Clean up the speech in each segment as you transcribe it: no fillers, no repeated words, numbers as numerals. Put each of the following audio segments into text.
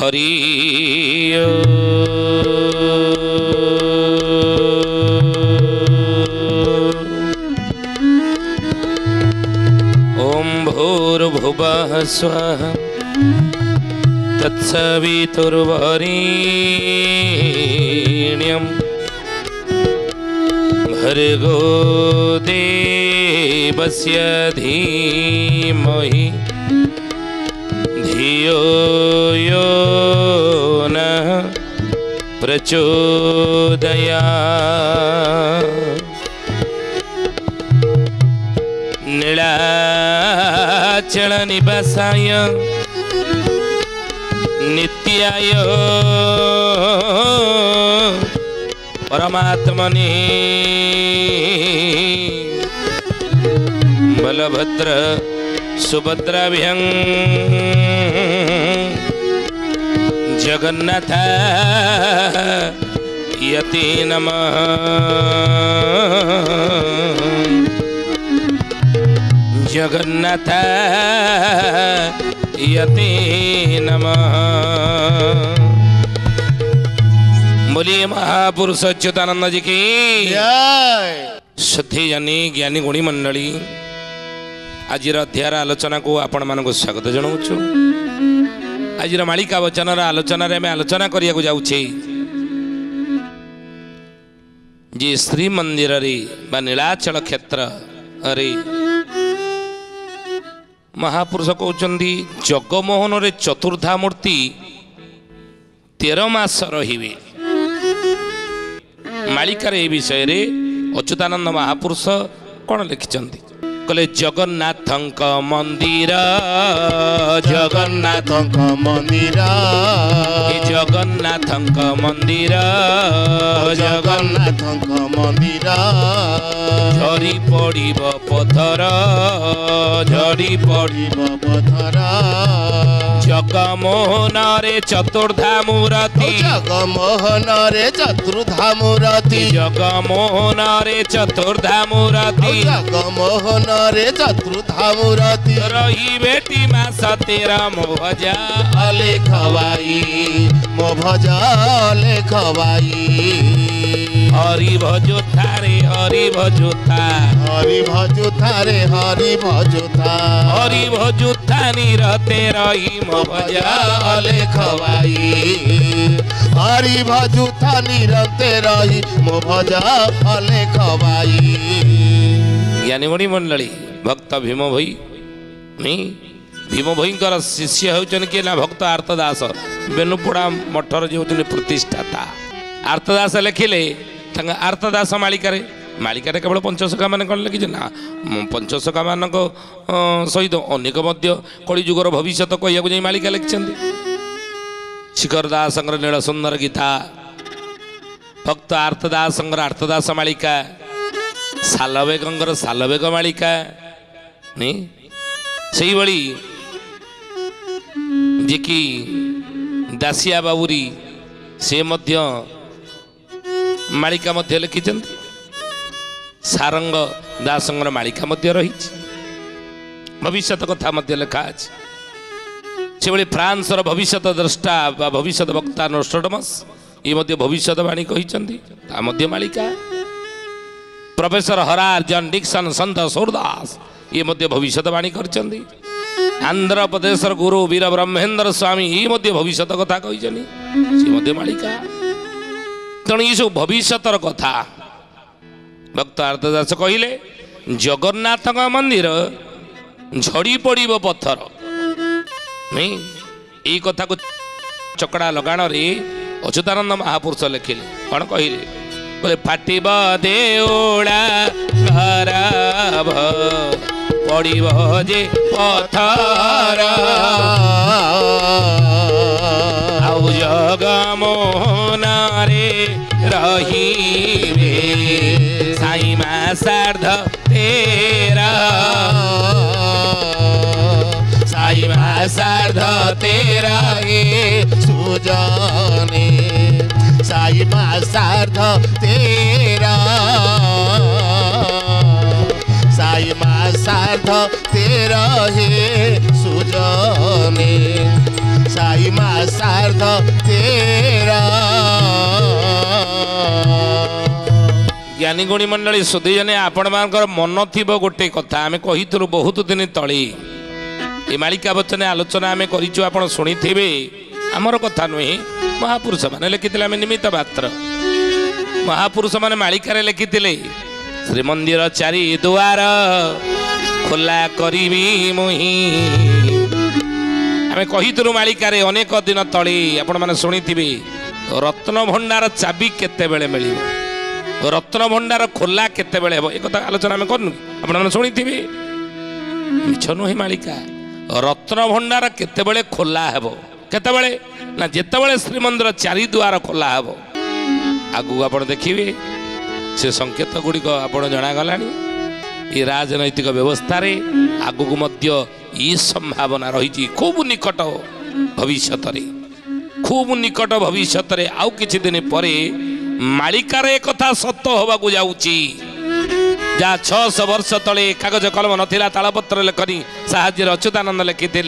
हरि ओम भूर्भुवः स्वः तत्सवितुर्वरेण्यं भर्गो देवस्य धीमहि धियो यो नः प्रचोदयात्। नीलाचल निवासाय नित्याय परमात्मने बलभद्र सुभद्राभ्यं जगन्नाथ यते नमः। जगन्नाथ यते नमः। बोलिए महापुरुष अच्युतानंद जी की जय। श्रद्धेय ज्ञानी गुणी मंडली आज अध्यायर आलोचना को आपण मानक स्वागत जनाऊँ। आज मालिका वचन आलोचना रे आलोचना करिया जाऊे जी श्री मंदिर रे बा नीलाचल क्षेत्र रे महापुरुष कहते जगमोहन रे चतुर्धा मूर्ति 13 मास रहिबे। मालिकार ए विषय रे अच्युतानंद महापुरुष कौन लिखिछन्ति कहले जगन्नाथंक मंदिर जगन्नाथंक मंदिर जगन्नाथंक मंदिर जगन्नाथंक मंदिर झरी पड़िब पथर झरी पड़िब पथर जगमोहन रे चतुर्धा मूर्ति जगमोहन रे चतुर्धा मूर्ति जगमोहन रे चतुर्धा मूर्ति जगमोहन रे चतुर्धा मूर्ति रही बेटी मास 13 मो भजा लेखवाई मो भजा लेखवाई। हरि भजुथा रे हरि भजुथा हरि भजुथा रे हरि भजुथा हरि भजुथा निरते रही मो भजा लेखवाई हरि भजुथा निरते रही मो भजा लेखवाई। ज्ञानी गुणी मंडली भक्त भीम भई भीम भईंकर शिष्य होचन के ना भक्त आर्तदास बेनुपड़ा मठर जो प्रतिष्ठाता आर्तदास लिखिले आर्तदास मालिकारे मालिकारे केवल पंचसखा मान कौन लिखी ना पंचसखा मान सहित अनेक कलिजुगर भविष्य कहया जाए मालिका लिखिं शिखर दास नील सुंदर गीता भक्त आर्तदास आर्तदास मालिका सालबेगर सालबेग मालिका नहीं से भली जे कि दासिया बाबुरी से मध्य मालिका मध्य लिखिं सारंग दासंगर मालिका मध्य रही भविष्य कथा मध्य लिखा अछि। से भली फ्रांस भविष्य द्रष्टा भविष्य वक्ता नोस्ट्राडामस ये मध्य भविष्यवाणी कहिसंती ता मध्य मालिका। प्रोफेसर हरार जॉन डिक्सन संत सूरदास ये मध्य भविष्यवाणी करचंदी। आंध्र प्रदेश गुरु वीर ब्रह्मेंद्र स्वामी ये मध्य भविष्य कथा कहिसनी से मध्य मालिका। तेणु ये सब भविष्यतर कथा भक्त आर्तदास कहले जगन्नाथ मंदिर झड़ी पड़िब पत्थर नहीं यही कथा को चकड़ा लगाण रे अच्युतानंद महापुरुष लिखिले कौन कहले बोले फाटिब देउड़ा खराब पड़िब जे पथर आउ जगमोहन रे रहिबे साई मा सार्ध 13 साई मा सार्ध 13 सुजाने साई मा सार्ध 13 साई मा सार्ध 13 सुजाने साई माँ शारद तेरा ज्ञानी गुणी मंडली सुधीजने आपण मानकर मन थी गोटे कथा आम कही बहुत दिन तले ये मालिका वचने आलोचना आम कर शुणी आमर कथा नुहे महापुरुष मैंने लिखिते आम निमित्त मात्र महापुरुष मैंने मालिकार लिखिते श्रीमंदिर चारि दुआर खोला करी मुही आम कही मालिकार अनेक दिन तले आपण मैंने शुणी रत्न भंडार चाबी केते बेले मिलिबो रत्न भंडार खोला केते बेले हेबो एक आलोचना आम करनु आपण मैंने शुणी मिछ नुहे मालिका रत्न भंडार केते बेले खोला हेबो केते बेले ना जेते बेले श्रीमंदिर चारि दुआर खोला हेबो आगु आपण देखिबे से संकेत गुड़िक आप जनागलानी ये राजनैतिक व्यवस्था रे आगु को मध्य ये संभावना रही खूब निकट भविष्यत खूब निकट भविष्यत आउ किछि दिन परे मालिकार एक कथा सत्य होगा जाऊँगी जहाँ 600 वर्ष तले कागज कलम नथिला तालपत्र लेखनी साहाଯ୍य अच्युतानंद लिखिते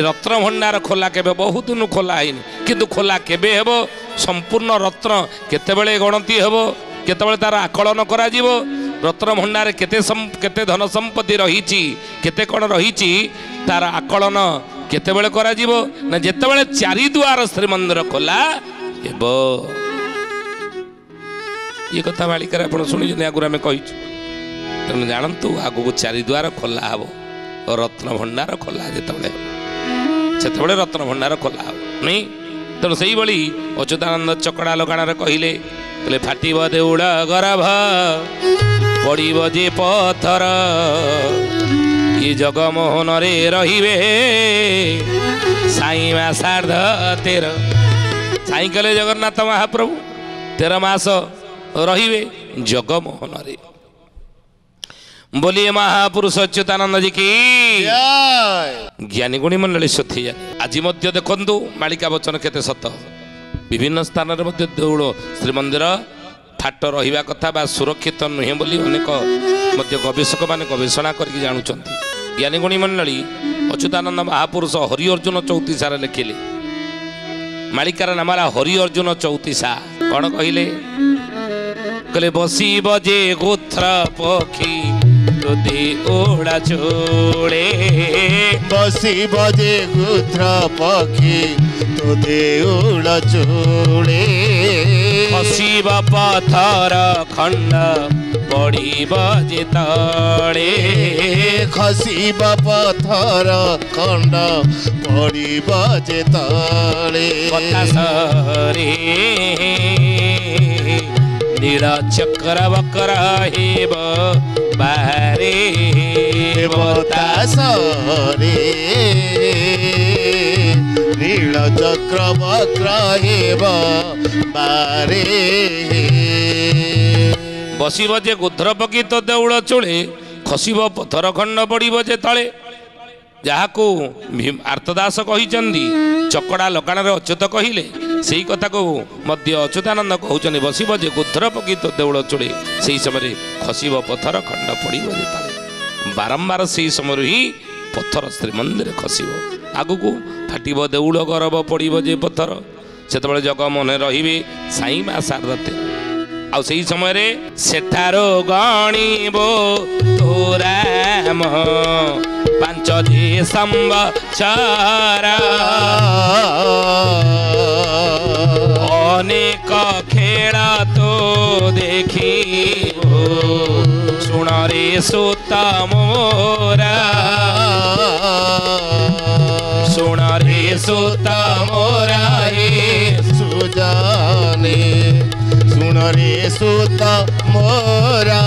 रत्न भंडार खोला केबे बहुत दिन खोला है किंतु खोला केबे हेबो संपूर्ण रत्न केतेबेले गणति हेबो केतेबेले तार आकलन करा जीवो रत्न भंडार केते धन संपत्ति रही केते कौन रही तार आकलन केतेबेले करा जीवो ना जेतेबेले चारि दुआर श्रीमंदिर खोला हेबो ये कथा मालिकार आप शुणी आगुरी आम कही तेणु जानतु आगू को चारि दुआर खोला हे रत्न भंडार खोला जिते रत्न भंडार खोला हे नहीं तेणु से भाई अच्युतानंद चकड़ा लगाण कहले फाटिब देउड़ गरभ पड़ब जे पथर ये जगमोहन रे रहिबे साई माँ शारद तेर साई कले जगन्नाथ महाप्रभु 13 मास रहिबे जगमोहन रे बोलिए महापुरुष अच्युतानंद जी की ज्ञानी गुणी मंडली सथी आज मध्य देखु मालिका वचन केते सत विभिन्न स्थान देउल श्रीमंदिर फाट रहिबा कथा बा सुरक्षित नुहे बोली अनेक मध्य गवेषक माने गवेषणा करके जानुचंती ज्ञानी गुणी मंडली अच्युतानंद महापुरुष हरि अर्जुन चौतीसार लिखिले मालिकार नामला हरि अर्जुन चौतीसा कौन कहले कहले बसी बजे गोत्र पक्षी तुदे ओड़ा छोड़े बसी बजे गुत्र पक्षी तुदे ओड़ा छोड़े खसिब पथर खंड पड़ी बजे तले खसिब पथर खंड पड़ी बजे तले बतासरे नील चक्र वक्र हेब बाहरे बतासरे नील चक्र वक्र हेब बारे बसिब जे गुध्र पकी तो देउल चूले खसिब पथर खंड पड़ब जे तले जहाँ को आर्तदास कही चकड़ा लगाण अच्युत कहले से कथा को मध्य अच्युतानंद कहते बसिब जे गुध्र पकी तो देउल चूले से समय खसिब पथर खंड पड़ब जे तले बारंबार से समय ही पथर श्रीमंदिर खसिब आगु को फाटिब देउल गरब पड़ब जे पथर से जगमोहन रही साई माँ शारद आउ से समय सेठारो गणिबो तोराम 5 जे संवत्सर अनेक खेल तो देखिबो सुण रे सुत मोरा सुण रे सुत मोरा सुजाने सुन रे सुत मोरा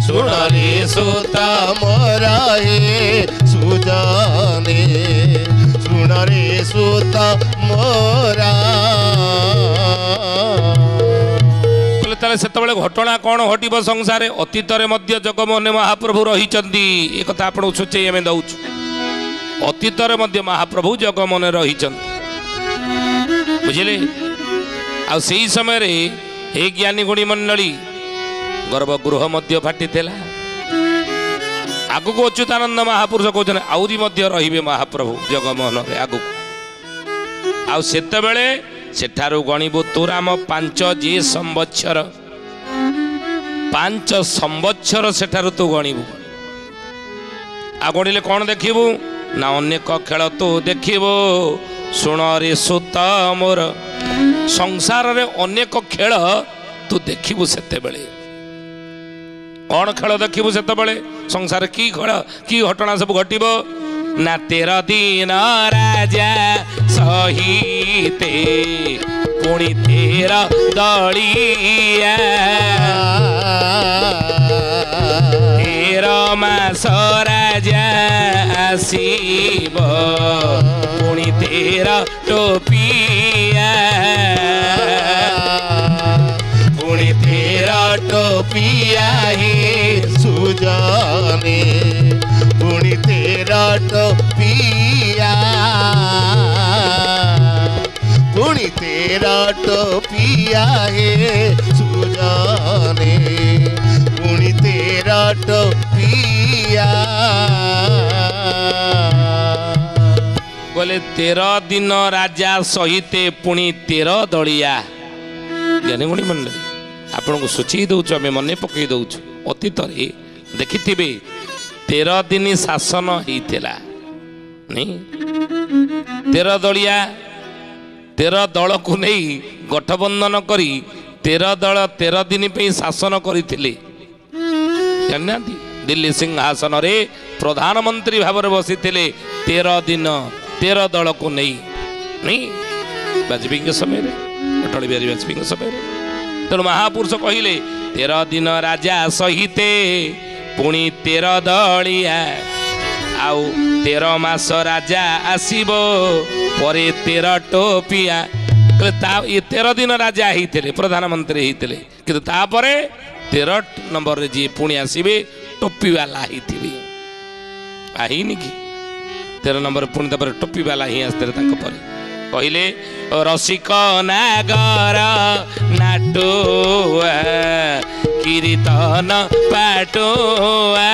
सुन रे सुत मोरा हे सुजाने सुन रे सुत मोरा से घटना कौन घटब संसार अतीत जगमोहन महाप्रभु रही एक कथा आप सूचे आम दौर अतीत महाप्रभु जगमोहन रही बुझे आ समय हे ज्ञानी गुणी मंडली गर्भगृह मध्य फाटी आगु को अच्युतानंद महापुरुष कहते आउरी मध्य रहिबे महाप्रभु जगमोहन रे आगु आउ सेतेबेले सेठारु गणिबु तुराम 5 जे संवत्सर 5 संवत्सर सेठारु तू गणिबु आ गणिले कौन देखिबु ना अनेक खेल तू देखिबु शुण रे सुत मोर संसार रे अनेक खेल तू देखिबु सेतेबेले कौन खेल देखिबु सेतेबेले संसार की खेल की घटना सब घटिबो ना 13 दिन राजा सहिते पुणी 13 दलिया 13 मास राजा आसीब पुणी 13 टोपिया पुणी 13 टोपिया हे सुजाने पुणी 13 टोपिया पुणी 13 टोपिया हे सुजाने पुणी 13 टोपिया बोले 13 दिन राजा सहिते पुणी 13 दलिया ज्ञानीगुणी मंडली आपन को सूची दउछु आमे मने पकई दउछु अतीत रे देखिथिबे 13 दिन शासन हेइतेला नहीं 13 दलिया 13 दल को नहीं गठबंधन करी 13 दल 13 दिन पे शासन करथिले जानना दिल्ली सिंहासन रे प्रधानमंत्री भाव रे बसिथिले 13 दिन 13 दल को नहीं वाजपेयी के समय रे अटल बिहारी वाजपेयी के समय रे तेणु महापुरुष कहले 13 दिन राजा सहिते पुणी 13 दलिया आउ 13 मास राजा आसीबो परे 13 टोपिया ये 13 दिन राजा होते प्रधानमंत्री होते किंतु तापरे 13 नंबर रे जी पुणी आसबे टोपी वाला होती आईनी कि 13 नंबर पुणी तापर टोपी वाला ही आसते कहले रसिक नागर नाटुआ कीर्तन पाटुआ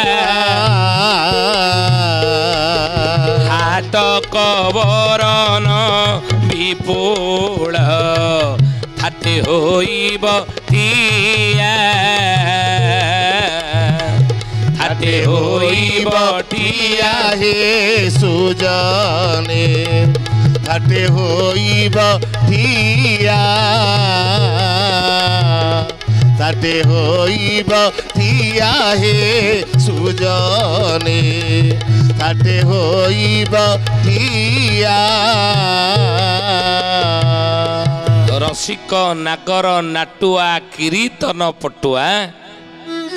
हाट कबरन विपुल थाटे होइब ठिया थाटे होइब ठिया हे सुजाने थाटे होइब ठिया थाटे होइब ठिया हे सुजाने थाटे होइब ठिया रसिक नागर नाटुआ कीर्तन पटुआ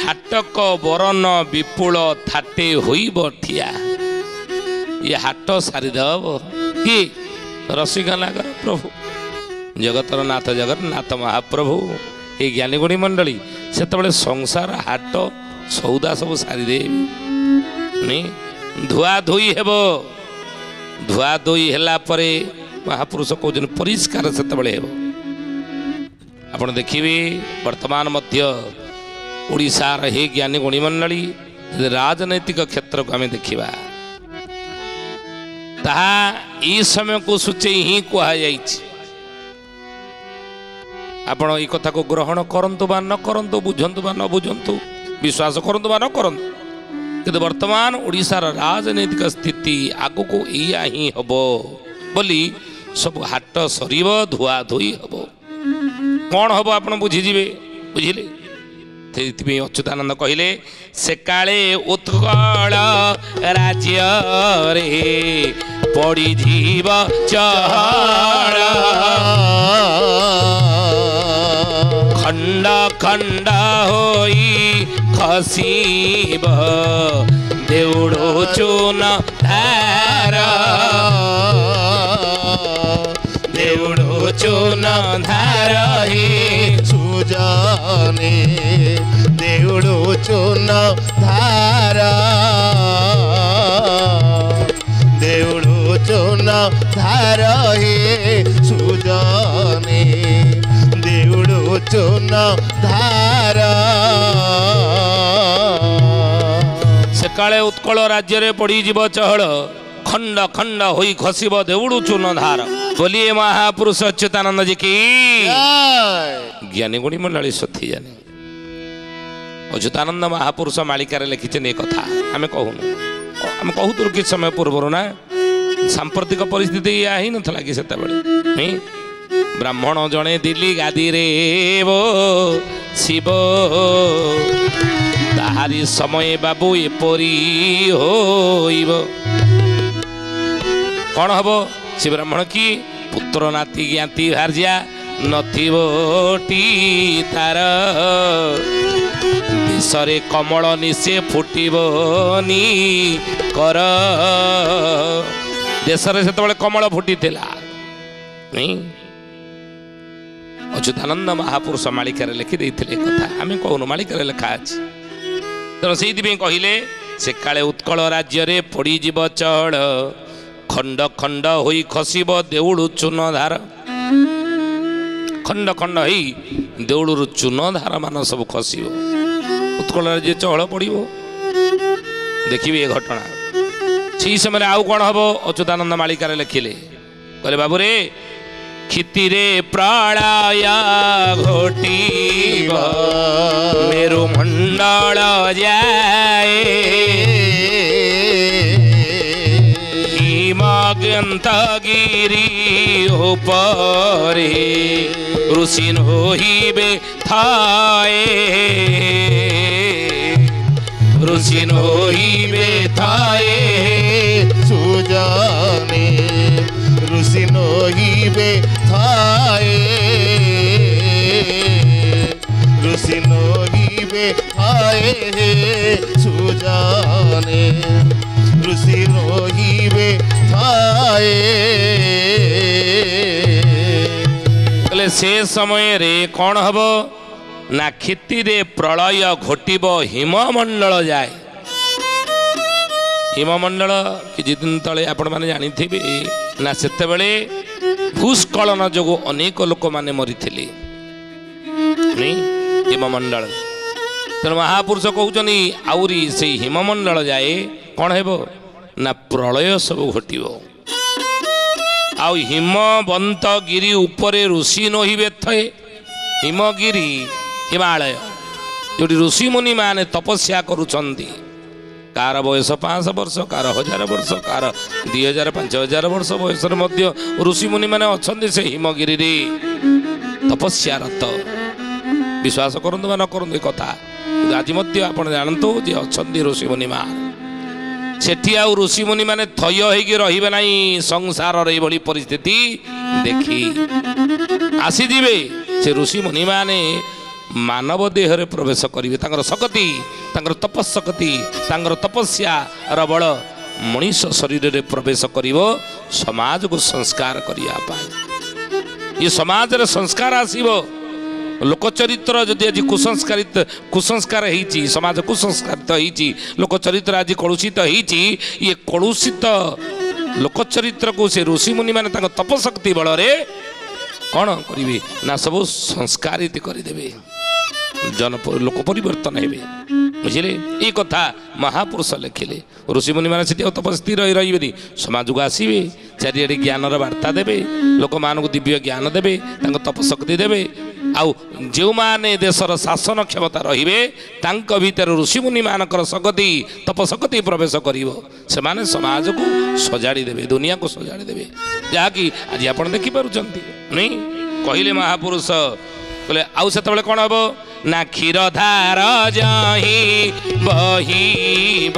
हाटक बरन विपुल थाटे होइब ठिया ये हाट सारीदेव कि रसिक नागर प्रभु जगतर नाथ जगन्नाथ महाप्रभु ये ज्ञानीगुणी मंडली से संसार हाट सौदा सब सारीदे नहीं धुआ धोई हेब धुआ धोई हेला परे महापुरुष कौन परिष्कार से आप देखिए वर्तमान मध्य ओडिशार हे ज्ञानीगुणी मंडली राजनैतिक क्षेत्र को आम देखा ताहा ई समय को सूचे ही कहुई आपण ये कथा को ग्रहण करंतु बा न करंतु बुझंतु बा न बुझंतु विश्वास करंतु बा न करंतु किंतु वर्तमान ओडिशार राजनैतिक स्थिति आगु को या ही हबो बोली सब हाट सरीब धुआ धोई हबो कौन हबो आपण बुझीजिबे बुझिले से अच्युतानंद कहले से काले उत्कल राज्य रे पड़ी जीव चहल खंड खंड होई खसीब देउड़ो चून धार देउड़ो चून धार हे सुजाने देउड़ो चून धार देउड़ो चून धार हे सुजाने देउड़ो चून धार କାଳେ ଉତ୍କଳ ରାଜ୍ୟରେ ପଡ଼ିଯିବ ଚହଳ ଖଣ୍ଡ ଖଣ୍ଡ ହୋଇ ଖସିବ ଦେଉଳୁ ଚୂନ ଧାର ବୋଲିଏ ମହାପୁରୁଷ ଅଚ୍ୟୁତାନନ୍ଦ ଜି କି ଜ୍ଞାନୀ ଗୁଣୀ ମଣ୍ଡଳୀ ସଥି ଜାନି ଅଚ୍ୟୁତାନନ୍ଦ ମହାପୁରୁଷ ମାଳିକାରେ ଲେଖିଛନ୍ତି ଏ କଥା ଆମେ କହୁନୁ ଆମେ କହୁଥିଲୁ କିଛି ସମୟ ପୂର୍ବରୁ ନା ସାମ୍ପ୍ରତିକ ପରିସ୍ଥିତି ଏହା ହିଁ ନଥିଲା କି ସେତେବେଳେ ବ୍ରାହ୍ମଣ ଜଣେ ଦିଲ୍ଲୀ ଗାଦିରେ ଶିବ ତାହାରି ସମୟ ବାବୁ ଏପରି ହୋଇବ କଣ ହବ ସେ ବ୍ରାହ୍ମଣ କି ପୁତ୍ର ନାତି ଜ୍ଞାତି ଭାର୍ଯ୍ୟା ନଥିବ ତାର ଦେଶରେ କମଳ ନିଶେ ଫୁଟିବନି କର ଦେଶରେ ସେତେବେଳେ କମଳ ଫୁଟିଥିଲା ଅଚ୍ୟୁତାନନ୍ଦ ମହାପୁରୁଷ ମାଳିକାରେ ଲେଖି ଦେଇଥିଲେ କଥା ଆମେ କହୁନୁ ମାଳିକାରେ ଲେଖା ଅଛି ତେଣୁ ସେଇଥିପାଇଁ କହିଲେ ସେ କାଳେ ଉତ୍କଳ ରାଜ୍ୟରେ ପଡ଼ିଯିବ ଚହଳ ଖଣ୍ଡ ଖଣ୍ଡ ହୋଇ ଖସିବ ଦେଉଳୁ ଚୂନ ଧାର ଖଣ୍ଡ ଖଣ୍ଡ ହେଇ ଦେଉଳରୁ ଚୂନ ଧାର ମାନ ସବୁ ଖସିବ ଉତ୍କଳ ରାଜ୍ୟ ଚହଳ ପଡ଼ିବ ଦେଖିବେ ଏ ଘଟଣା ସେହି ସମୟରେ ଆଉ କ'ଣ ହବ ଅଚ୍ୟୁତାନନ୍ଦ ମାଳିକାରେ ଲେଖିଲେ କହିଲେ ବାବୁରେ କ୍ଷିତିରେ ପ୍ରଳୟ ଘୋଟିବ ମେରୁ ମଣ୍ଡଳ ଯାଏ ହିମଗନ୍ତଗିରି ଉପରେ ଋଷି ନୋହିବେ ଥାଏ ଋଷି ନୋହିବେ ଥାଏ ସୁଜାନେ ଋଷି ନୋହିବେ ଥାଏ ଋଷି ନୋହିବେ ଥାଏ ସୁଜାନେ ଋଷି ନୋହିବେ ଥାଏ ସେ ସମୟରେ କ'ଣ ହବ ନା କ୍ଷିତିରେ ପ୍ରଳୟ ଘୋଟିବ ହିମମଣ୍ଡଳ ଯାଏ ହିମମଣ୍ଡଳ କିଛି ଦିନ ତଳେ ଆପଣମାନେ ଜାଣିଥିବେ ନା ସେତେବେଳେ ଭୂସ୍ଖଳନ ଯୋଗୁଁ ଅନେକ ଲୋକମାନେ ମରିଥିଲେ ହିମମଣ୍ଡଳ ତେଣୁ ମହାପୁରୁଷ କହୁଛନ୍ତି ଆହୁରି ସେଇ ହିମମଣ୍ଡଳ ଯାଏ କ'ଣ ହେବ ନା ପ୍ରଳୟ ସବୁ ଘଟିବ ଆଉ ହିମବନ୍ତ ଗିରି ଉପରେ ଋଷି ନୋହିବେ ଥାଏ ହିମଗିରି ହିମାଳୟ ଯେଉଁଠି ଋଷିମୁନି ମାନେ ତପସ୍ୟା କରୁଛନ୍ତି କାହାର ବୟସ 500 ବର୍ଷ କାହାର 1000 ବର୍ଷ କାହାର 2000 5000 ବର୍ଷ ବୟସରେ ମଧ୍ୟ ଋଷିମୁନି ମାନେ ଅଛନ୍ତି ସେ ହିମଗିରିରେ ତପସ୍ୟାରତ ବିଶ୍ୱାସ କରନ୍ତୁ ବା ନ କରନ୍ତୁ ଏ କଥା ଆଜି ମଧ୍ୟ ଆପଣ ଜାଣନ୍ତୁ ଯେ ଅଛନ୍ତି ଋଷିମୁନି ମା ସେଠି ଆଉ ଋଷିମୁନି ମାନେ ଥୟ ହେଇକି ରହିବେ ନାହିଁ ସଂସାରର ଏଇଭଳି ପରିସ୍ଥିତି ଦେଖି ଆସିଯିବେ ସେ ଋଷିମୁନି ମାନେ ମାନବ ଦେହରେ ପ୍ରବେଶ କରିବେ ତାଙ୍କର ଶକ୍ତି ତାଙ୍କର ତପଶକ୍ତି ତାଙ୍କର ତପସ୍ୟାର ବଳ ମଣିଷ ଶରୀରରେ ପ୍ରବେଶ କରିବ ସମାଜକୁ ସଂସ୍କାର କରିବା ପାଇଁ ଏ ସମାଜରେ ସଂସ୍କାର ଆସିବ ଲୋକଚରିତ୍ର ଯଦି ଆଜି କୁସଂସ୍କାର ହେଇଛି ସମାଜ କୁସଂସ୍କାରିତ ହେଇଛି ଲୋକଚରିତ୍ର ଆଜି କଳୁଷିତ ହେଇଛି ଇଏ କଳୁଷିତ ଲୋକଚରିତ୍ରକୁ ସେ ଋଷିମୁନି ମାନେ ତାଙ୍କ ତପଶକ୍ତି ବଳରେ କ'ଣ କରିବେ ନା ସବୁ ସଂସ୍କାରିତ କରିଦେବେ ଲୋକ ପରିବର୍ତ୍ତନ ହେବେ ବୁଝିଲେ ଏଇ କଥା ମହାପୁରୁଷ ଲେଖିଲେ ଋଷିମୁନି ମାନେ ସେଠି ଆଉ ତପସ୍ଥିର ରହି ରହିବେନି ସମାଜକୁ ଆସିବେ ଚାରିଆଡ଼େ ଜ୍ଞାନର ବାର୍ତ୍ତା ଦେବେ ଲୋକମାନଙ୍କୁ ଦିବ୍ୟ ଜ୍ଞାନ ଦେବେ ତାଙ୍କ ତପଶକ୍ତି ଦେବେ ଆଉ ଯେଉଁମାନେ ଦେଶର ଶାସନ କ୍ଷମତା ରହିବେ ତାଙ୍କ ଭିତରେ ଋଷିମୁନି ମାନଙ୍କର ଶକ୍ତି ତପଶକ୍ତି ପ୍ରବେଶ କରିବ ସେମାନେ ସମାଜକୁ ସଜାଡ଼ି ଦେବେ ଦୁନିଆକୁ ସଜାଡ଼ି ଦେବେ ଯାହାକି ଆଜି ଆପଣ ଦେଖିପାରୁଛନ୍ତି ନାଇଁ କହିଲେ ମହାପୁରୁଷ କହିଲେ ଆଉ ସେତେବେଳେ କ'ଣ ହବ ନା କ୍ଷୀରଧାର ଯାହି ବହିବ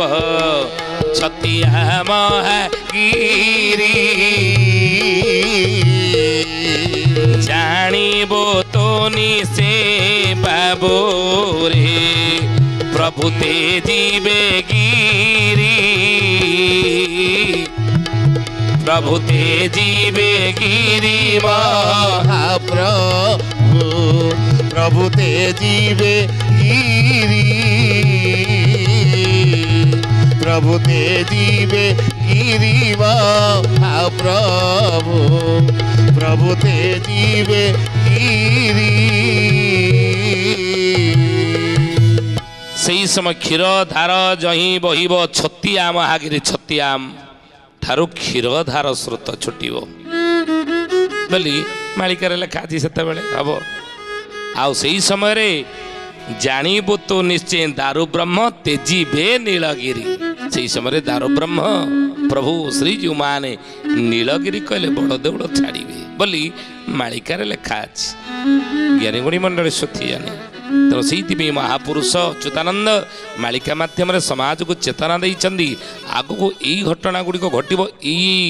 ଛତିଆ ମହାଗିରି ଜାଣିବ ତ ନିଶେ ବାବୁରେ ପ୍ରଭୁ ତେ ଯିବେ ଗିରି प्रभु ते जीवे गिरी महाप्रभु प्रभु ते जीवे गिरी प्रभु ते जीवे गिरी महाप्रभु प्रभु ते जीवे गिरी ସେହି ସମୟ କ୍ଷୀର ଧାର ଜହିଁ ବହିବ ଛତିଆମ ଆଗରେ ଛତିଆମ ଠାରୁ କ୍ଷୀର ଧାର ସ୍ରୋତ ଛୁଟିବ ବୋଲି ମାଳିକାରେ ଲେଖା ଅଛି ସେତେବେଳେ ହବ। ଆଉ ସେହି ସମୟରେ ଜାଣିବୁ ତୁ ନିଶ୍ଚୟ ଦାରୁ ବ୍ରହ୍ମ ତେଜିବେ ନୀଳଗିରି। ସେହି ସମୟରେ ଦାରୁ ବ୍ରହ୍ମ ପ୍ରଭୁ ଶ୍ରୀଜୀଉମାନେ ନୀଳଗିରି କହିଲେ ବଡ଼ ଦେଉଳ ଛାଡ଼ିବେ ବୋଲି ମାଳିକାରେ ଲେଖା ଅଛି। ଜ୍ଞାନୀଗୁଣୀ ମଣ୍ଡଳୀ ସ୍ୱଥି ଜାଣେ। ତେଣୁ ସେଇଥିପାଇଁ ମହାପୁରୁଷ ଅଚ୍ୟୁତାନନ୍ଦ ମାଳିକା ମାଧ୍ୟମରେ ସମାଜକୁ ଚେତନା ଦେଇଛନ୍ତି। ଆଗକୁ ଏଇ ଘଟଣା ଗୁଡ଼ିକ ଘଟିବ, ଏଇ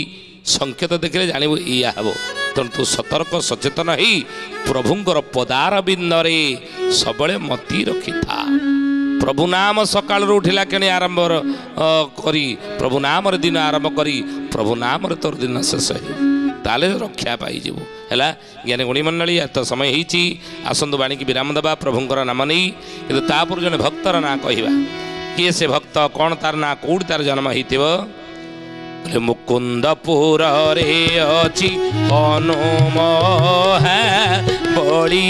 ସଂକେତ ଦେଖିଲେ ଜାଣିବୁ ଏଇଆ ହେବ। ତେଣୁ ତୁ ସତର୍କ ସଚେତନ ହେଇ ପ୍ରଭୁଙ୍କର ପଦାର ବିନ୍ଦରେ ସବୁବେଳେ ମତି ରଖିଥା। ପ୍ରଭୁ ନାମ ସକାଳରୁ ଉଠିଲା କେଣେ ଆରମ୍ଭ କରି ପ୍ରଭୁ ନାମରେ ଦିନ ଆରମ୍ଭ କରି ପ୍ରଭୁ ନାମରେ ତୋର ଦିନ ଶେଷ ହେଉ, ତାହେଲେ ରକ୍ଷା ପାଇଯିବୁ। ହେଲା ଜ୍ଞାନୀ ଗୁଣୀ ମଣ୍ଡଳୀ, ଏତ ସମୟ ହେଇଛି, ଆସନ୍ତୁ ବାଣୀକି ବିରାମ ଦେବା ପ୍ରଭୁଙ୍କର ନାମ ନେଇ। କିନ୍ତୁ ତାପରେ ଜଣେ ଭକ୍ତର ନାଁ କହିବା। କିଏ ସେ ଭକ୍ତ, କ'ଣ ତାର ନାଁ, କେଉଁଠି ତାର ଜନ୍ମ ହେଇଥିବ? ମୁକୁନ୍ଦପୁରରେ ଅଛି ହନୁମହା ବଳି,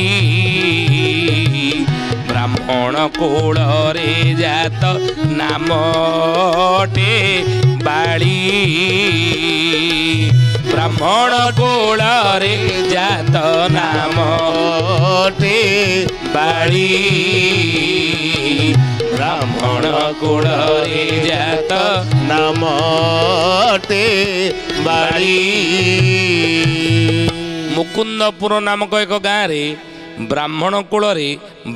ବ୍ରାହ୍ମଣ କୂଳରେ ଜାତ ନାମଟେ ବାଳି। ବ୍ରାହ୍ମଣ କୂଳରେ ଜାତ ନାମଟେ ବାଳି, ବ୍ରାହ୍ମଣ କୂଳରେ ଜାତ ନାମଟେ ବାଳି। ମୁକୁନ୍ଦପୁର ନାମକ ଏକ ଗାଁରେ ବ୍ରାହ୍ମଣ କୂଳରେ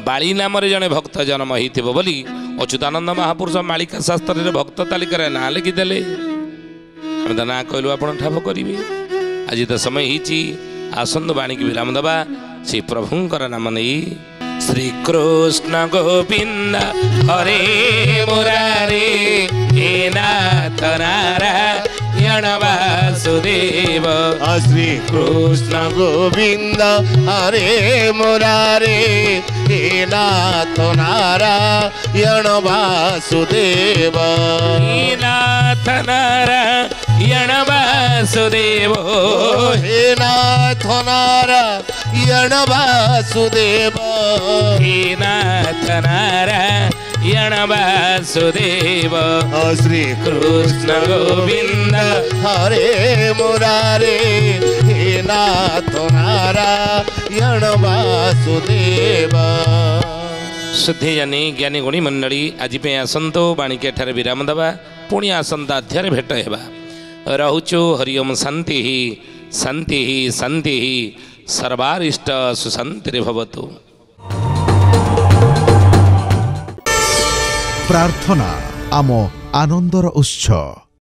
ବାଳି ନାମରେ ଜଣେ ଭକ୍ତ ଜନ୍ମ ହେଇଥିବ ବୋଲି ଅଚ୍ୟୁତାନନ୍ଦ ମହାପୁରୁଷ ମାଳିକା ଶାସ୍ତ୍ରରେ ଭକ୍ତ ତାଲିକାରେ ନାଁ ଲେଖିଦେଲେ। ଆମେ ତା ନାଁ କହିଲୁ ଆପଣ ଠାବ କରିବେ। ଆଜି ତ ସମୟ ହେଇଛି, ଆସନ୍ତୁ ବାଣୀକି ବିରାମ ଦେବା ସେ ପ୍ରଭୁଙ୍କର ନାମ ନେଇ। ଶ୍ରୀକୃଷ୍ଣ ଗୋବିନ୍ଦ ହରେ ମୁରାରେ, ହେ ନାଥ ନାରାୟଣ ବାସୁଦେବ। ଶ୍ରୀକୃଷ୍ଣ ଗୋବିନ୍ଦ ହରେ ମୁରାରେ, ହେ ନାଥ ନାରାୟଣ ବାସୁଦେବ। ହେ ନାଥ ନାରାୟଣ ବାସୁଦେବ, ହେ ନାଥ ନାରାୟଣ ବାସୁଦେବ। ହେ ନାଥ ନାରାୟଣ ବାସୁଦେବ। ଶ୍ରୀକୃଷ୍ଣ ଗୋବିନ୍ଦ ହରେ ମୁରାରେ, ହେ ନାଥ ନାରାୟଣ ବାସୁଦେବ। ଶୁଦ୍ଧି ଜାନି ଜ୍ଞାନୀ ଗୁଣୀ ମଣ୍ଡଳୀ, ଆଜି ପାଇଁ ଆସନ୍ତୁ ବାଣୀକି ଏଠାରେ ବିରାମ ଦେବା। ପୁଣି ଆସନ୍ତା ଅଧ୍ୟାୟରେ ଭେଟ ହେବା। ରହୁଛୁ ହରିଓମ ଶାନ୍ତି ଶାନ୍ତି ଶାନ୍ତି, ସର୍ବାରିଷ୍ଟ ସୁଶାନ୍ତିରେ ଭବତୁ। ପ୍ରାର୍ଥନା ଆମ ଆନନ୍ଦର ଉତ୍ସ।